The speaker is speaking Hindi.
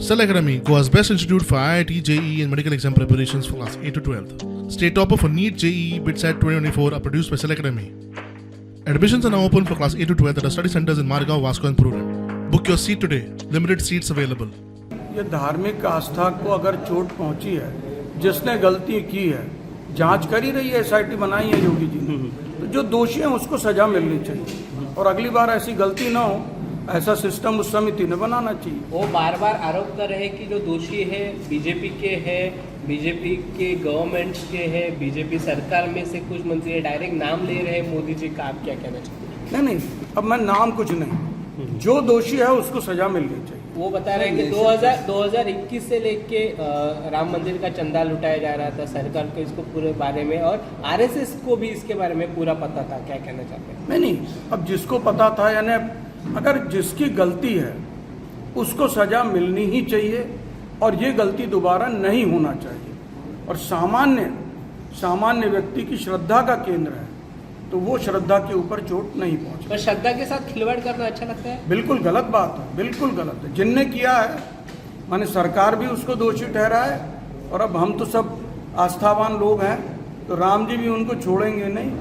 Cell Academy, Goa's best institute for IIT, JEE and medical exam preparations for class 8 to 12th. State topper for NEET, JEE, BITSAT 2024 are produced by Cell Academy. Admissions are now open for class 8 to 12th at our study centers in Margao, Vasco and Purur. Book your seat today. Limited seats available. ये धार्मिक आस्था को अगर चोट पहुंची है, जिसने गलती की है, जांच कर ही रही है, एसआईटी बनाई है योगी जी ने, तो जो दोषी हैं उसको सजा मिलनी चाहिए और अगली बार ऐसी गलती ना हो, ऐसा सिस्टम उस समिति ने बनाना चाहिए। वो बार बार आरोप कर रहे हैं कि जो दोषी है बीजेपी के हैं, बीजेपी के गवर्नमेंट के हैं, बीजेपी सरकार में से कुछ मंत्री डायरेक्ट नाम ले रहे हैं मोदी जी का। आप क्या कहना चाहते हैं? नहीं, अब मैं नाम कुछ नहीं, जो दोषी है उसको सजा मिलनी चाहिए। वो बता रहे हैं कि 2021 से लेके राम मंदिर का चंदा लुटाया जा रहा था सरकार को, इसको पूरे बारे में, और आरएसएस को भी इसके बारे में पूरा पता था। क्या कहना चाहते हैं? नहीं, अब जिसको पता था, यानी अगर जिसकी गलती है उसको सजा मिलनी ही चाहिए और ये गलती दोबारा नहीं होना चाहिए। और सामान्य व्यक्ति की श्रद्धा का केंद्र है, तो वो श्रद्धा के ऊपर चोट नहीं पहुंचे। पर श्रद्धा के साथ खिलवाड़ करना अच्छा लगता है? बिल्कुल गलत बात है, बिल्कुल गलत है। जिनने किया है, माने सरकार भी उसको दोषी ठहरा है, और अब हम तो सब आस्थावान लोग हैं, तो राम जी भी उनको छोड़ेंगे नहीं।